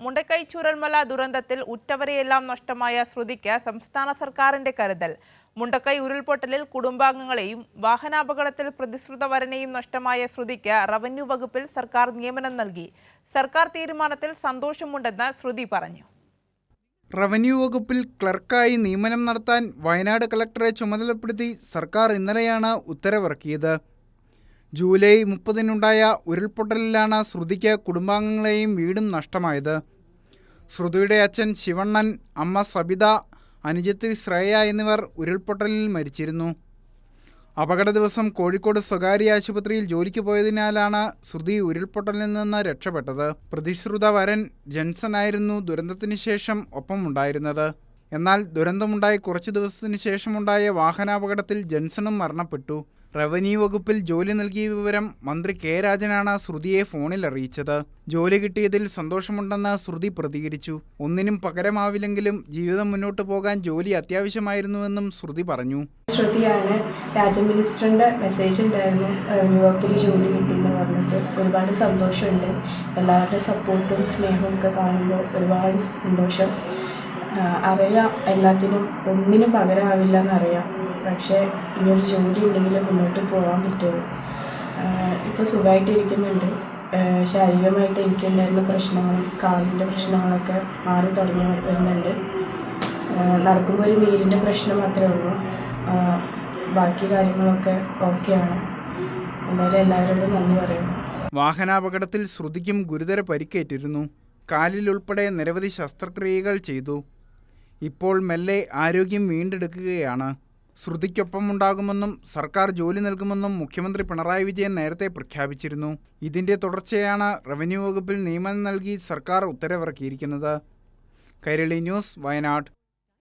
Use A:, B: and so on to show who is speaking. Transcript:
A: മുണ്ടക്കൈ ചൂരൽമല ദുരന്തത്തിൽ ഉറ്റവരെയെല്ലാം നഷ്ടമായ ശ്രുതിക്ക് സംസ്ഥാന സർക്കാരിന്റെ കരുതൽ. മുണ്ടക്കൈ ഉരുൾപൊട്ടലിൽ കുടുംബാംഗങ്ങളെയും വാഹനാപകടത്തിൽ പ്രതിശ്രുത വരനെയും നഷ്ടമായ ശ്രുതിക്ക് റവന്യൂ വകുപ്പിൽ സർക്കാർ നിയമനം നൽകി. സർക്കാർ തീരുമാനത്തിൽ സന്തോഷമുണ്ടെന്ന് ശ്രുതി പറഞ്ഞു.
B: റവന്യൂ വകുപ്പിൽ ക്ലർക്കായി നിയമനം നടത്താൻ വയനാട് കളക്ടറെ ചുമതലപ്പെടുത്തി സർക്കാർ ഇന്നലെയാണ് ഉത്തരവിറക്കിയത്. ജൂലൈ 30-നുണ്ടായ ഉരുൾപൊട്ടലിലാണ് ശ്രുതിക്ക് കുടുംബാംഗങ്ങളെയും വീടും നഷ്ടമായത്. ശ്രുതിയുടെ അച്ഛൻ ശിവണ്ണൻ, അമ്മ സബിത, അനുജത്തി ശ്രേയ എന്നിവർ ഉരുൾപൊട്ടലിൽ മരിച്ചിരുന്നു. അപകട ദിവസം കോഴിക്കോട് സ്വകാര്യ ആശുപത്രിയിൽ ജോലിക്ക് പോയതിനാലാണ് ശ്രുതി ഉരുൾപൊട്ടലിൽ നിന്ന് രക്ഷപ്പെട്ടത്. പ്രതിശ്രുത വരൻ ജൻസൺ ആയിരുന്നു ദുരന്തത്തിന് ശേഷം ഒപ്പമുണ്ടായിരുന്നത്. എന്നാൽ ദുരന്തമുണ്ടായി കുറച്ചു ദിവസത്തിന് ശേഷമുണ്ടായ വാഹനാപകടത്തിൽ ജൻസണും മരണപ്പെട്ടു. റവന്യൂ വകുപ്പിൽ ജോലി നൽകിയ വിവരം മന്ത്രി കെ രാജനാണ് ശ്രുതിയെ ഫോണിൽ അറിയിച്ചത്. ജോലി കിട്ടിയതിൽ സന്തോഷമുണ്ടെന്ന് ശ്രുതി പ്രതികരിച്ചു. ഒന്നിനും പകരമാവില്ലെങ്കിലും ജീവിതം മുന്നോട്ട് പോകാൻ ജോലി അത്യാവശ്യമായിരുന്നുവെന്നും ശ്രുതി പറഞ്ഞു.
C: ശ്രുതിയാണ്, രാജൻ മിനിസ്റ്ററിൻ്റെ മെസ്സേജ് ഉണ്ടായിരുന്നു റവന്യൂ വകുപ്പിൽ ജോലി കിട്ടിയെന്ന് പറഞ്ഞിട്ട്. ഒരുപാട് സന്തോഷമുണ്ട്. എല്ലാവരുടെ സപ്പോർട്ടും സ്നേഹവും ഒക്കെ കാണുമ്പോൾ ഒരുപാട് സന്തോഷം. അറിയാം, എല്ലാത്തിനും ഒന്നിനും പകരമാവില്ല എന്നറിയാം. പക്ഷേ ഇനിയൊരു ജോലി ഉണ്ടെങ്കിൽ മുന്നോട്ട് പോകാൻ പറ്റുള്ളൂ. ഇപ്പോൾ സുഖമായിട്ടിരിക്കുന്നുണ്ട്. ശാരീരികമായിട്ട് എനിക്കുണ്ടായിരുന്ന പ്രശ്നങ്ങളും കാലിൻ്റെ പ്രശ്നങ്ങളൊക്കെ മാറി തുടങ്ങി വരുന്നുണ്ട്. നടക്കുമ്പോൾ ഒരു നീരിൻ്റെ പ്രശ്നം മാത്രമേ ഉള്ളൂ. ബാക്കി കാര്യങ്ങളൊക്കെ ഓക്കെയാണ്. എന്തായാലും എല്ലാവരോടും നന്ദി പറയുന്നു.
B: വാഹനാപകടത്തിൽ ശ്രുതിക്കും ഗുരുതര പരിക്കേറ്റിരുന്നു. കാലിലുൾപ്പെടെ നിരവധി ശസ്ത്രക്രിയകൾ ചെയ്തു. ഇപ്പോൾ മെല്ലെ ആരോഗ്യം വീണ്ടെടുക്കുകയാണ്. ശ്രുതിക്കൊപ്പമുണ്ടാകുമെന്നും സർക്കാർ ജോലി നൽകുമെന്നും മുഖ്യമന്ത്രി പിണറായി വിജയൻ നേരത്തെ പ്രഖ്യാപിച്ചിരുന്നു. ഇതിന്റെ തുടർച്ചയാണ് റവന്യൂ വകുപ്പിൽ നിയമനം നൽകി സർക്കാർ ഉത്തരവിറക്കിയിരിക്കുന്നത്. കൈരളി ന്യൂസ്, വയനാട്.